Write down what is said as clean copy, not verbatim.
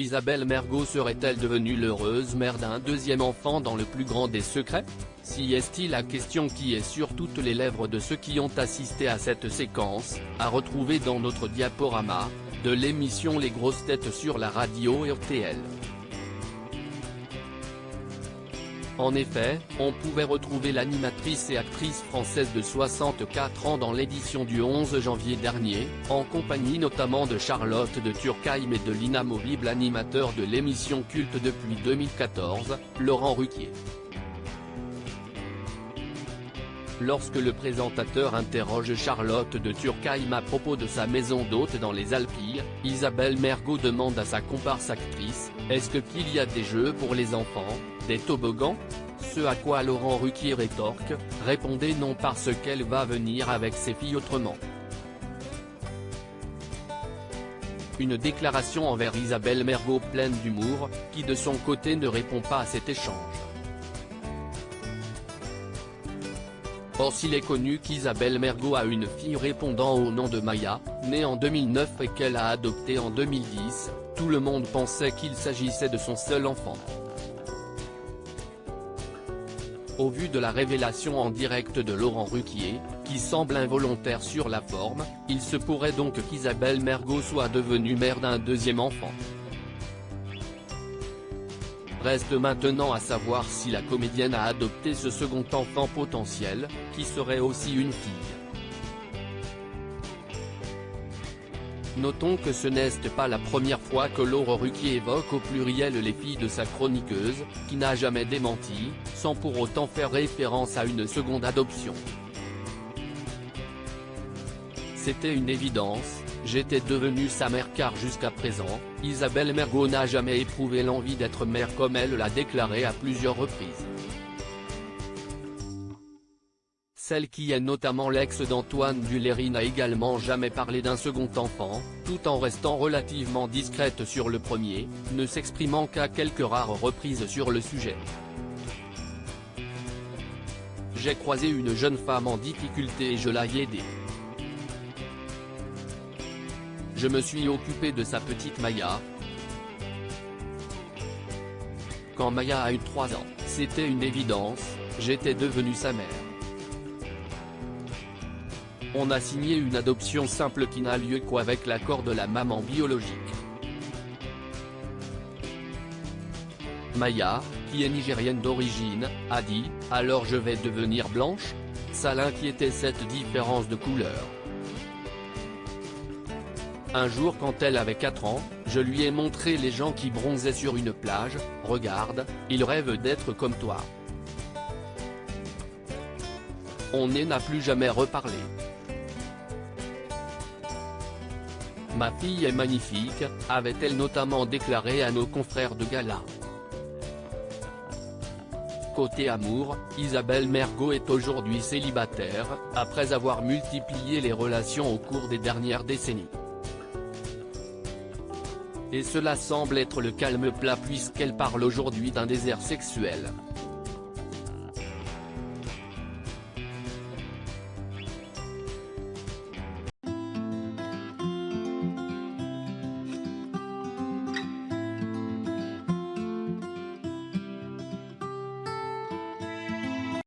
Isabelle Mergo serait-elle devenue l'heureuse mère d'un deuxième enfant dans le plus grand des secrets? Si est-il la question qui est sur toutes les lèvres de ceux qui ont assisté à cette séquence, à retrouver dans notre diaporama, de l'émission Les Grosses Têtes sur la radio RTL. En effet, on pouvait retrouver l'animatrice et actrice française de 64 ans dans l'édition du 11 janvier dernier, en compagnie notamment de Charlotte de Turckheim et de l'inamovible animateur de l'émission culte depuis 2014, Laurent Ruquier. Lorsque le présentateur interroge Charlotte de Turckheim à propos de sa maison d'hôte dans les Alpilles, Isabelle Mergo demande à sa comparse actrice, « Est-ce qu'il y a des jeux pour les enfants, des toboggans ?» Ce à quoi Laurent Ruquier rétorque, « Répondez non parce qu'elle va venir avec ses filles autrement ». Une déclaration envers Isabelle Mergo pleine d'humour, qui de son côté ne répond pas à cet échange. Or s'il est connu qu'Isabelle Mergo a une fille répondant au nom de Maya, née en 2009 et qu'elle a adoptée en 2010, tout le monde pensait qu'il s'agissait de son seul enfant. Au vu de la révélation en direct de Laurent Ruquier, qui semble involontaire sur la forme, il se pourrait donc qu'Isabelle Mergo soit devenue mère d'un deuxième enfant. Reste maintenant à savoir si la comédienne a adopté ce second enfant potentiel, qui serait aussi une fille. Notons que ce n'est pas la première fois que Laurent Ruquier évoque au pluriel les filles de sa chroniqueuse, qui n'a jamais démenti, sans pour autant faire référence à une seconde adoption. C'était une évidence, j'étais devenue sa mère car jusqu'à présent, Isabelle Mergo n'a jamais éprouvé l'envie d'être mère comme elle l'a déclaré à plusieurs reprises. Celle qui est notamment l'ex d'Antoine Duléry n'a également jamais parlé d'un second enfant, tout en restant relativement discrète sur le premier, ne s'exprimant qu'à quelques rares reprises sur le sujet. J'ai croisé une jeune femme en difficulté et je l'ai aidée. Je me suis occupé de sa petite Maya. Quand Maya a eu 3 ans, c'était une évidence, j'étais devenue sa mère. On a signé une adoption simple qui n'a lieu qu'avec l'accord de la maman biologique. Maya, qui est nigérienne d'origine, a dit « Alors je vais devenir blanche ?» Ça l'inquiétait cette différence de couleur. Un jour quand elle avait 4 ans, je lui ai montré les gens qui bronzaient sur une plage, « Regarde, ils rêvent d'être comme toi. » On n'a plus jamais reparlé. Ma fille est magnifique, avait-elle notamment déclaré à nos confrères de gala. Côté amour, Isabelle Mergo est aujourd'hui célibataire, après avoir multiplié les relations au cours des dernières décennies. Et cela semble être le calme plat puisqu'elle parle aujourd'hui d'un désert sexuel.